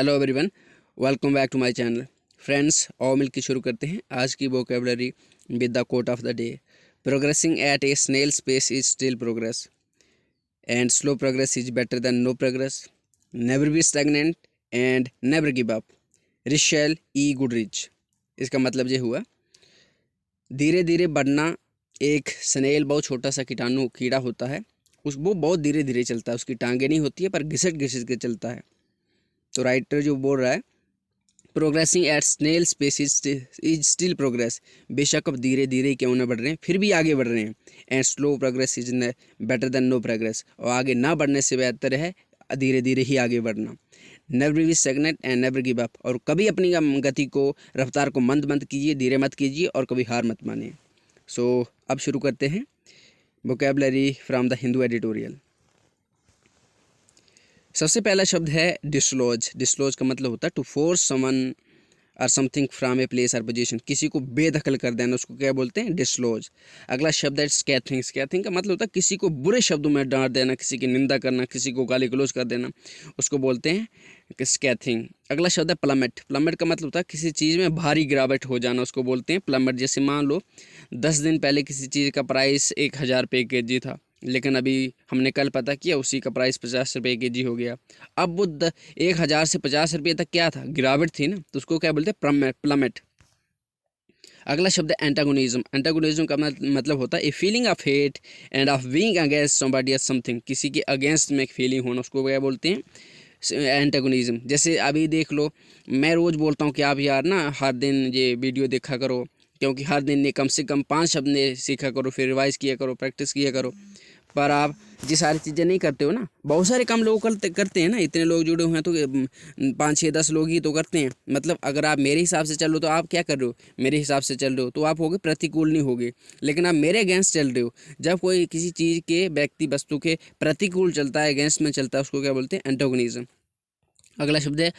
Hello everyone, welcome back to my channel. Friends, आओ मिल के शुरू करते हैं आज की vocabulary with the quote of the day. Progressing at a snail space is still progress and slow progress is better than no progress. Never be stagnant and never give up. Richelle E Goodrich. इसका मतलब ये हुआ, धीरे धीरे बढ़ना। एक snail बहुत छोटा सा कीटाणु कीड़ा होता है, वो बहुत धीरे धीरे चलता है, उसकी टांगें नहीं होती है पर घिसट घिसट के चलता है। तो राइटर जो बोल रहा है, progressing at snail space is still progress. बेशक अब धीरे धीरे क्यों ना बढ़ रहे हैं, फिर भी आगे बढ़ रहे हैं। And slow progress is better than no progress. और आगे ना बढ़ने से बेहतर है धीरे धीरे ही आगे बढ़ना। Never be stagnant and never give up. और कभी अपनी गति को, रफ्तार को मंद मत कीजिए, धीरे मत कीजिए और कभी हार मत मानिए। सो अब शुरू करते हैं vocabulary from the Hindu editorial. सबसे पहला शब्द है डिसलॉज। डिसलॉज का मतलब होता है टू फोर्स समवन और समथिंग फ्रॉम ए प्लेस और पोजीशन। किसी को बेदखल कर देना, उसको क्या बोलते हैं? डिसलॉज। अगला शब्द है स्कैथिंग। स्कैथिंग का मतलब होता है किसी को बुरे शब्दों में डांट देना, किसी की निंदा करना, किसी को गाली गलौज कर देना, उसको बोलते हैं स्कैथिंग। अगला शब्द है प्लमेट। प्लमेट का मतलब होता है किसी चीज़ में भारी गिरावट हो जाना, उसको बोलते हैं प्लमेट। जैसे मान लो 10 दिन पहले किसी चीज़ का प्राइस 1000 रुपये केजी था, लेकिन अभी हमने कल पता किया उसी का प्राइस 50 रुपये केजी हो गया। अब वो 1000 से 50 रुपये तक क्या था? गिरावट थी ना, तो उसको क्या बोलते हैं? प्लमेट। अगला शब्द है एंटागोनिज्म। एंटागोनिज्म का मतलब होता है a feeling of hate end of being against somebody और समथिंग। किसी के अगेंस्ट में एक फीलिंग होना, उसको क्या बोलते हैं? एंटागोनिज्म। जैसे अभी देख लो, मैं रोज़ बोलता हूँ कि आप यार ना हर दिन ये वीडियो देखा करो, क्योंकि हर दिन ने कम से कम 5 शब्द ने सीखा करो, फिर रिवाइज किया करो, प्रैक्टिस किया करो। पर आप ये सारी चीज़ें नहीं करते हो ना। बहुत सारे कम लोग करते हैं ना, इतने लोग जुड़े हुए हैं तो 5 6 10 लोग ही तो करते हैं। मतलब अगर आप मेरे हिसाब से चल रहे हो तो आप क्या कर रहे हो? मेरे हिसाब से चल रहे हो तो आप होगे प्रतिकूल, नहीं होगे। लेकिन आप मेरे अगेंस्ट चल रहे हो। जब कोई किसी चीज़ के, व्यक्ति, वस्तु के प्रतिकूल चलता है, अगेंस्ट में चलता है, उसको क्या बोलते हैं? एंटागोनिज्म। अगला शब्द है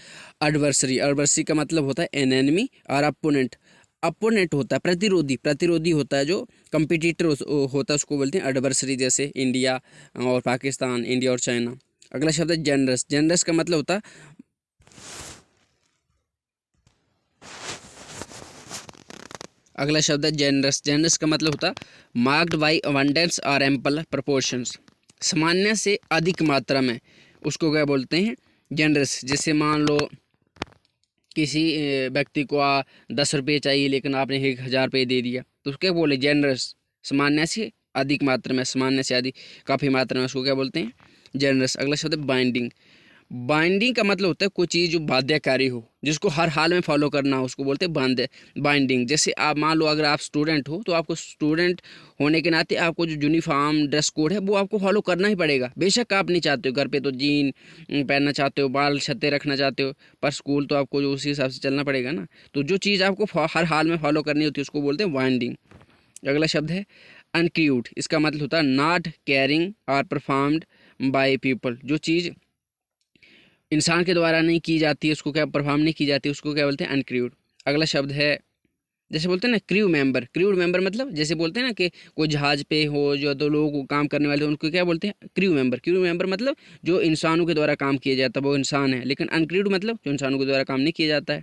एडवर्सरी। एडवर्सरी का मतलब होता है एनेमी और अपोनेंट। अपोनेंट होता है प्रतिरोधी, प्रतिरोधी होता है जो कंपिटिटर होता है, उसको बोलते हैं एडवर्सरी। जैसे इंडिया और पाकिस्तान, इंडिया और चाइना। अगला शब्द है जेनरस। जेनरस का मतलब होता है, अगला शब्द है जेनरस। जेनरस का मतलब होता है मार्क्ड बाई अबंडेंस और एम्पल प्रोपोर्शंस। सामान्य से अधिक मात्रा में, उसको क्या बोलते हैं? जेनरस। जैसे मान लो किसी व्यक्ति को 10 रुपये चाहिए, लेकिन आपने 1000 रुपये दे दिया, तो उसको क्या बोले? जेनरस। सामान्य से अधिक मात्रा में, सामान्य से अधिक काफ़ी मात्रा में, उसको क्या बोलते हैं? जेनरस। अगला शब्द है बाइंडिंग। बाइंडिंग का मतलब होता है कोई चीज़ जो बाध्यकारी हो, जिसको हर हाल में फॉलो करना हो, उसको बोलते हैं बाइंडिंग। जैसे आप मान लो अगर आप स्टूडेंट हो, तो आपको स्टूडेंट होने के नाते आपको जो यूनिफॉर्म ड्रेस कोड है वो आपको फॉलो करना ही पड़ेगा। बेशक आप नहीं चाहते हो, घर पे तो जीन पहनना चाहते हो, बाल छत्ते रखना चाहते हो, पर स्कूल तो आपको जो उसी हिसाब से चलना पड़ेगा ना। तो जो चीज़ आपको हर हाल में फॉलो करनी होती है, उसको बोलते हैं बाइंडिंग। अगला शब्द है अनक्रूड। इसका मतलब होता है नॉट कैरिंग और परफॉर्म्ड बाय पीपल। जो चीज़ इंसान के द्वारा नहीं की जाती है, उसको क्या परफॉर्म नहीं की जाती, उसको क्या बोलते हैं? अनक्रूड। अगला शब्द है, जैसे बोलते हैं ना क्रू मेंबर। क्रू मेंबर मतलब जैसे बोलते हैं ना कि कोई जहाज पे हो जो 2 लोग काम करने वाले, उनको क्या बोलते हैं? Crew member. क्रू मेंबर मतलब जो इंसानों के द्वारा काम किया जाता है वो इंसान है, लेकिन अनक्रूड मतलब जो इंसानों के द्वारा काम नहीं किया जाता है।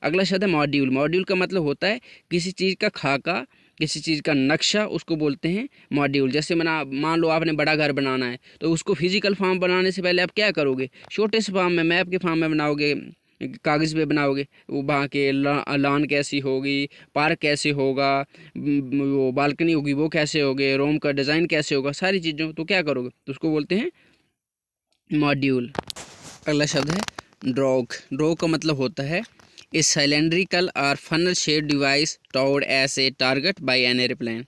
अगला शब्द है मॉड्यूल। मॉड्यूल का मतलब होता है किसी चीज़ का खाका, किसी चीज़ का नक्शा, उसको बोलते हैं मॉड्यूल। जैसे मान लो आपने बड़ा घर बनाना है, तो उसको फिजिकल फॉर्म बनाने से पहले आप क्या करोगे? छोटे से फॉर्म में, मैप के फॉर्म में बनाओगे, कागज़ पे बनाओगे। वो वहाँ के लॉन कैसी होगी, पार्क कैसे होगा, वो बालकनी होगी वो कैसे होगी, रूम का डिज़ाइन कैसे होगा, सारी चीज़ों तो क्या करोगे? तो उसको बोलते हैं मॉड्यूल। अगला शब्द है ड्रॉग। ड्रॉग का मतलब होता है ए सिलेंड्रिकल और funnel shape device toward as a target by an airplane.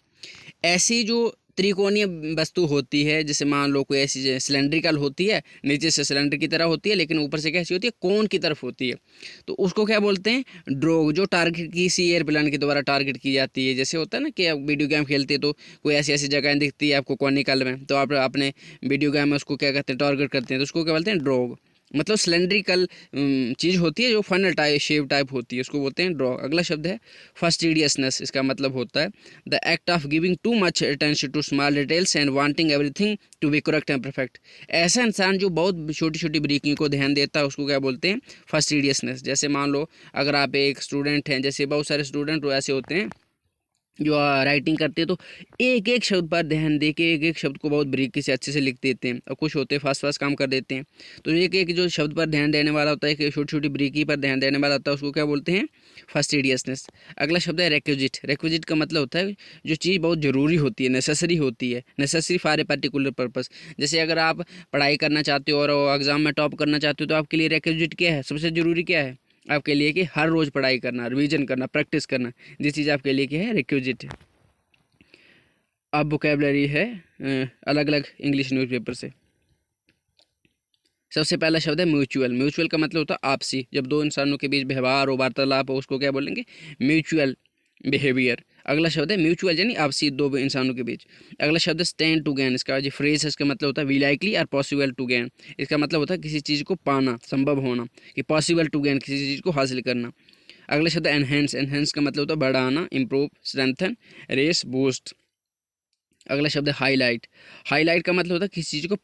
ऐसी जो त्रिकोणीय वस्तु होती है, जैसे मान लो कोई ऐसी सिलेंड्रिकल होती है, नीचे से सिलेंडर की तरह होती है, लेकिन ऊपर से कैसी होती है? कोन की तरफ होती है, तो उसको क्या बोलते हैं? ड्रोग। जो टारगेट किसी एयरप्लेन के द्वारा टारगेट की जाती है। जैसे होता है ना कि आप वीडियो गेम खेलते हैं तो कोई ऐसी ऐसी जगह दिखती है आपको कोनिकल में, तो आप अपने वीडियो गेम में उसको क्या करते हैं? टारगेट करते हैं, तो उसको क्या बोलते हैं? ड्रोग। मतलब सिलेंड्रिकल चीज़ होती है जो फनल टाइप शेप टाइप होती है, उसको बोलते हैं ड्रॉ। अगला शब्द है फास्टिडियसनेस। इसका मतलब होता है the act of giving too much attention to small details and wanting everything to be correct and perfect. ऐसा इंसान जो बहुत छोटी छोटी बारीकियों को ध्यान देता है उसको क्या बोलते हैं, फास्टिडियसनेस। जैसे मान लो अगर आप एक स्टूडेंट हैं, जैसे बहुत सारे स्टूडेंट ऐसे होते हैं जो राइटिंग करते हैं तो एक एक शब्द पर ध्यान दे के एक एक शब्द को बहुत बारीकी से अच्छे से लिख देते हैं, और कुछ होते हैं फास्ट फास्ट काम कर देते हैं। तो एक एक जो शब्द पर ध्यान देने वाला होता है, कि छोटी छोटी बारीकी पर ध्यान देने वाला होता है, उसको क्या बोलते हैं, फास्टिडियसनेस। अगला शब्द है रिक्विजिट। रिक्विजिट का मतलब होता है जो चीज़ बहुत ज़रूरी होती है, नेसेसरी होती है, necessary for a particular purpose. जैसे अगर आप पढ़ाई करना चाहते हो और एग्ज़ाम में टॉप करना चाहते हो तो आपके लिए रिक्विजिट क्या है, सबसे ज़रूरी क्या है आपके लिए, कि हर रोज़ पढ़ाई करना, रिवीजन करना, प्रैक्टिस करना। ये चीज़ आपके लिए क्या है, रिक्विजिट है। अब वोकेबलरी है अलग अलग इंग्लिश न्यूज़पेपर से। सबसे पहला शब्द है म्यूचुअल। म्यूचुअल का मतलब होता है आपसी। जब दो इंसानों के बीच व्यवहार हो, वार्तालाप हो, उसको क्या बोलेंगे, म्यूचुअल बिहेवियर। अगला शब्द है म्यूचुअल यानी आपसी, दो इंसानों के बीच। अगला शब्द है स्टैंड टू गेन। इसका जो फ्रेज है इसका मतलब होता है वी लाइकली और पॉसिबल टू गेन। इसका मतलब होता है किसी चीज़ को पाना, संभव होना, कि पॉसिबल टू गेन, किसी चीज़ को हासिल करना। अगला शब्द है एनहेंस। एनहेंस का मतलब होता है बढ़ाना, इम्प्रूव, स्ट्रेंथन, रेस, बूस्ट। अगला शब्द है हाईलाइट। हाईलाइट का मतलब होता है किसी चीज़ को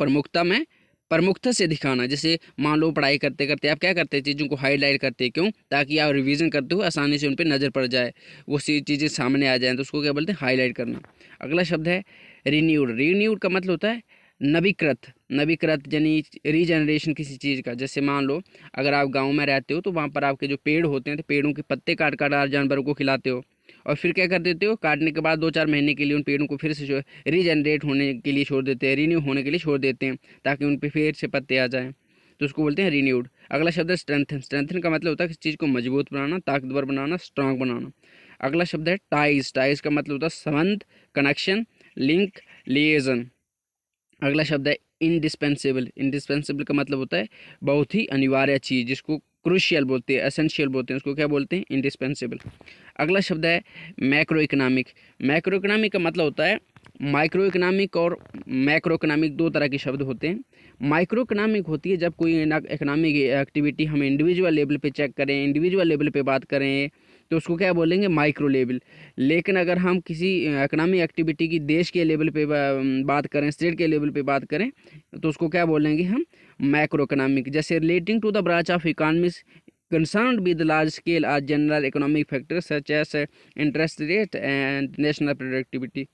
प्रमुखता से दिखाना। जैसे मान लो पढ़ाई करते करते आप क्या करते हैं, चीज़ों को हाईलाइट करते हैं, क्यों, ताकि आप रिवीजन करते हुए आसानी से उन पर नज़र पड़ जाए, वो सी चीज़ें सामने आ जाएँ, तो उसको क्या बोलते हैं, हाईलाइट करना। अगला शब्द है रीन्यूड। रीन्यूड का मतलब होता है नवीकृत। नवीकृत यानी रीजनरेशन किसी चीज़ का। जैसे मान लो अगर आप गाँव में रहते हो तो वहाँ पर आपके जो पेड़ होते हैं तो पेड़ों के पत्ते काट काट आप जानवरों को खिलाते हो, और फिर क्या कर देते हो, काटने के बाद 2-4 महीने के लिए उन पेड़ों को फिर से जो रीजनरेट होने के लिए छोड़ देते हैं, रीन्यू होने के लिए छोड़ देते हैं, ताकि उन पे फिर से पत्ते आ जाएं, तो उसको बोलते हैं रीन्यूड। अगला शब्द है स्ट्रेंथन। स्ट्रेंथन का मतलब होता है किसी चीज़ को मजबूत बनाना, ताकतवर बनाना, स्ट्रांग बनाना। अगला शब्द है टाइज। टाइज का मतलब होता है संबंध, कनेक्शन, लिंक, लिएजन। अगला शब्द है इंडिस्पेंसेबल। इंडिस्पेंसेबल का मतलब होता है बहुत ही अनिवार्य चीज़, जिसको क्रूशियल बोलते हैं, एसेंशियल बोलते हैं, उसको क्या बोलते हैं, इंडिस्पेंसेबल। अगला शब्द है मैक्रो इकोनॉमिक। मैक्रो इकोनॉमिक का मतलब होता है माइक्रो इकोनॉमिक और मैक्रो इकोनॉमिक, दो तरह के शब्द होते हैं। माइक्रो इकोनॉमिक होती है जब कोई इकोनॉमिक एक्टिविटी हम इंडिविजुअल लेवल पे चेक करें, इंडिविजुअल लेवल पे बात करें, तो उसको क्या बोलेंगे, माइक्रो लेवल। लेकिन अगर हम किसी इकोनॉमिक एक्टिविटी की देश के लेवल पे बात करें, स्टेट के लेवल पे बात करें, तो उसको क्या बोलेंगे हम, मैक्रो इकोनॉमिक। जैसे relating to the branch of economics concerned with large scale or general economic factors such as interest rate and national productivity।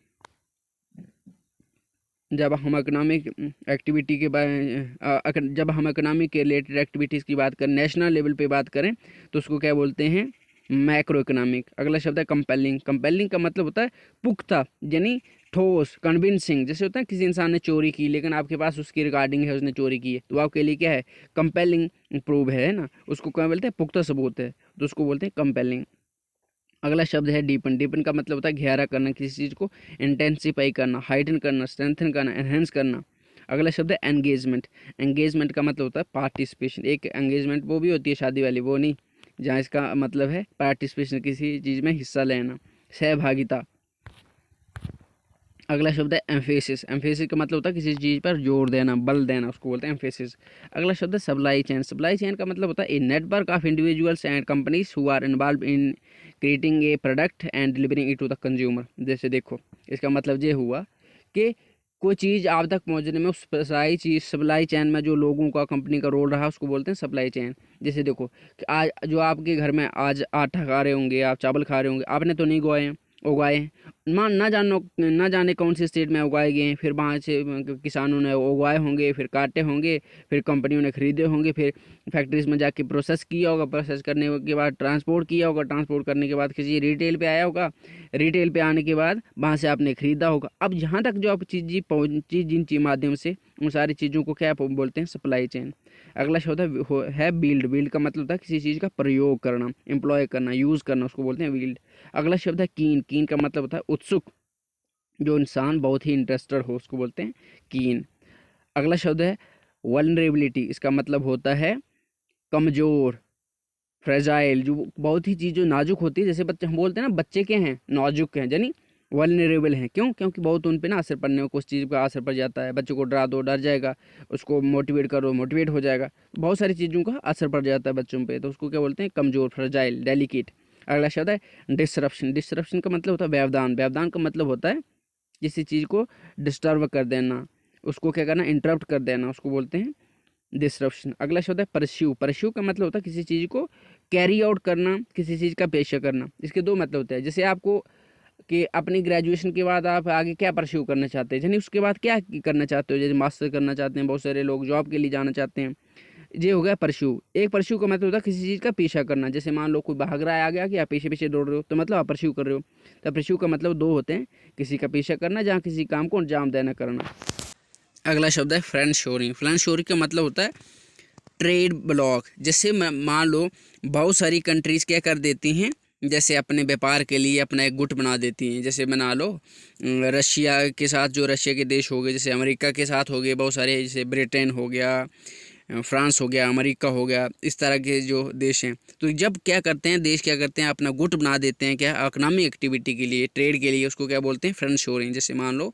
जब हम इकोनॉमिक एक्टिविटी के बारे जब हम इकोनॉमिक के रिलेटेड एक्टिविटीज़ की बात करें, नेशनल लेवल पे बात करें, तो उसको क्या बोलते हैं, मैक्रो इकोनॉमिक। अगला शब्द है कंपेलिंग। कंपेलिंग का मतलब होता है पुख्ता यानी ठोस, कन्विंसिंग। जैसे होता है किसी इंसान ने चोरी की लेकिन आपके पास उसकी रिगार्डिंग है, उसने चोरी की है, तो आपके लिए क्या है, कंपेलिंग प्रूव है ना, उसको क्या बोलते हैं, पुख्ता सबूत है, तो उसको बोलते हैं कंपेलिंग। अगला शब्द है डीपन। डीपन का मतलब होता है गहरा करना, किसी चीज़ को इंटेंसिफाई करना, हाइडन करना, स्ट्रेंथन करना, एनहेंस करना। अगला शब्द है एंगेजमेंट। एंगेजमेंट का मतलब होता है पार्टिसिपेशन। एक एंगेजमेंट वो भी होती है शादी वाली, वो नहीं, जहाँ इसका मतलब है पार्टिसिपेशन, किसी चीज़ में हिस्सा लेना, सहभागिता। अगला शब्द है एम्फेसिस। एम्फेसिस का मतलब होता है किसी चीज़ पर जोर देना, बल देना, उसको बोलते हैं एम्फेसिस। अगला शब्द है सप्लाई चेन। सप्लाई चेन का मतलब होता है a network of individuals and companies who are involved in creating a product and delivering it to the consumer. जैसे देखो इसका मतलब ये हुआ कि कोई चीज़ आप तक पहुंचने में उस सप्लाई चेन में जो लोगों का, कंपनी का रोल रहा, उसको बोलते हैं सप्लाई चेन। जैसे देखो कि आज जो आपके घर में आज आटा खा रहे होंगे, आप चावल खा रहे होंगे, आपने तो नहीं उगाए हैं, ना जाने कौन से स्टेट में उगाए गए हैं, फिर वहाँ से किसानों ने उगाए होंगे, फिर काटे होंगे, फिर कंपनियों ने खरीदे होंगे, फिर फैक्ट्रीज में जाके प्रोसेस किया होगा, प्रोसेस करने के बाद ट्रांसपोर्ट किया होगा, ट्रांसपोर्ट करने के बाद किसी रिटेल पे आया होगा, रिटेल पे आने के बाद वहाँ से आपने खरीदा होगा। अब यहाँ तक जो आप चीज़ पहुँची जिन चीज़ माध्यम से, उन सारी चीज़ों को क्या बोलते हैं, सप्लाई चेन। अगला शब्द है बिल्ड। बिल्ड का मतलब होता है किसी चीज़ का प्रयोग करना, एम्प्लॉय करना, यूज़ करना, उसको बोलते हैं बिल्ड। अगला शब्द है कीन। कीन का मतलब होता है उत्सुक, जो इंसान बहुत ही इंटरेस्टेड हो, उसको बोलते हैं कीन। अगला शब्द है वल्नरेबिलिटी। इसका मतलब होता है कमज़ोर, फ्रेजाइल, जो बहुत ही चीज़ जो नाजुक होती है। जैसे बच्चे हम बोलते हैं ना, बच्चे के हैं नाजुक हैं, यानी वल्नरेबल हैं। क्यों? क्योंकि बहुत उन पे ना असर पड़ने को, उस चीज़ का असर पड़ जाता है। बच्चों को डरा दो डर जाएगा, उसको मोटिवेट करो मोटिवेट हो जाएगा। बहुत सारी चीज़ों का असर पड़ जाता है बच्चों पे, तो उसको क्या बोलते हैं? कमज़ोर, फ्रजाइल, डेलिकेट। अगला शब्द है डिसरप्शन। डिसरप्शन का मतलब होता है व्यवधान। व्यवधान का मतलब होता है किसी चीज़ को डिस्टर्ब कर देना, उसको क्या करना? इंटरप्ट कर देना, उसको बोलते हैं डिसरप्शन। अगला शब्द है परस्यू। परस्यू का मतलब होता है किसी चीज़ को कैरी आउट करना, किसी चीज़ का पेशा करना। इसके दो मतलब होते हैं। जैसे आपको कि अपनी ग्रेजुएशन के बाद आप आगे क्या परस्यू करना चाहते हैं, यानी उसके बाद क्या करना चाहते हो। जैसे मास्टर करना चाहते हैं बहुत सारे लोग, जॉब के लिए जाना चाहते हैं। ये हो गया परस्यू। एक परस्यू का मतलब होता है किसी चीज़ का पीछा करना। जैसे मान लो कोई भाग रहा है आगे आगे, आप पीछे पीछे दौड़ रहे हो, तो मतलब आप परस्यू कर रहे हो। तो परस्यू का मतलब दो होते हैं, किसी का पीछा करना, जहाँ किसी काम को अंजाम देना करना। अगला शब्द है फ्रेंड शोरिंग। फ्रेंड शोरिंग का मतलब होता है ट्रेड ब्लॉक। जैसे मान लो बहुत सारी कंट्रीज़ क्या कर देती हैं, जैसे अपने व्यापार के लिए अपना एक गुट बना देती हैं। जैसे बना लो रशिया के साथ, जो रशिया के देश हो गए, जैसे अमेरिका के साथ हो गए बहुत सारे, जैसे ब्रिटेन हो गया, फ्रांस हो गया, अमेरिका हो गया, इस तरह के जो देश हैं। तो जब क्या करते हैं देश, क्या करते हैं अपना गुट बना देते हैं, क्या इकोनॉमिक एक्टिविटी के लिए, ट्रेड के लिए, उसको क्या बोलते हैं? Friend shoring. जैसे मान लो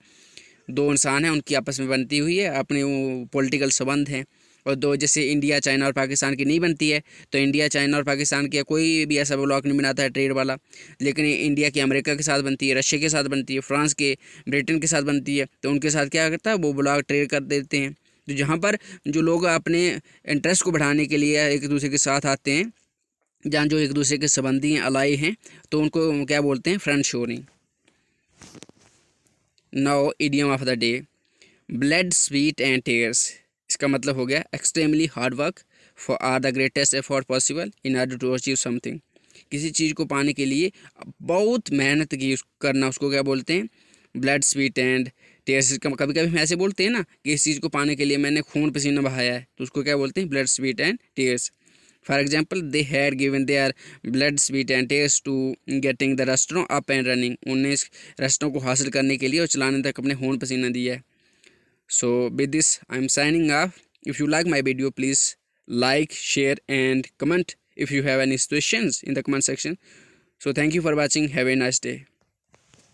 दो इंसान हैं, उनकी आपस में बनती हुई है, अपने वो पॉलिटिकल संबंध हैं। और दो, जैसे इंडिया चाइना और पाकिस्तान की नहीं बनती है, तो इंडिया चाइना और पाकिस्तान की कोई भी ऐसा ब्लॉक नहीं बनाता है ट्रेड वाला। लेकिन इंडिया की अमेरिका के साथ बनती है, रशिया के साथ बनती है, फ्रांस के, ब्रिटेन के साथ बनती है, तो उनके साथ क्या करता है वो ब्लॉक ट्रेड कर देते हैं। तो जहाँ पर जो लोग अपने इंटरेस्ट को बढ़ाने के लिए एक दूसरे के साथ आते हैं, जहाँ जो एक दूसरे के संबंधी हैं, अलाई हैं, तो उनको क्या बोलते हैं? Friend shoring. Now idiom of the day, blood sweat and tears. इसका मतलब हो गया extremely hard work for or the greatest effort possible in order to achieve something. किसी चीज़ को पाने के लिए बहुत मेहनत की करना, उसको क्या बोलते हैं? Blood sweat and tears. कभी कभी हम ऐसे बोलते हैं ना कि इस चीज़ को पाने के लिए मैंने खून पसीना बहाया है, तो उसको क्या बोलते हैं? Blood sweat and tears. For example, they had given their blood sweat and tears to getting the restaurant up and running. उन्हें इस रेस्टोरेंट को हासिल करने के लिए और चलाने तक अपने खून पसीना दिया है। So with this I'm signing off. If you like my video, please like, share and comment if you have any questions in the comment section. So thank you for watching. Have a nice day.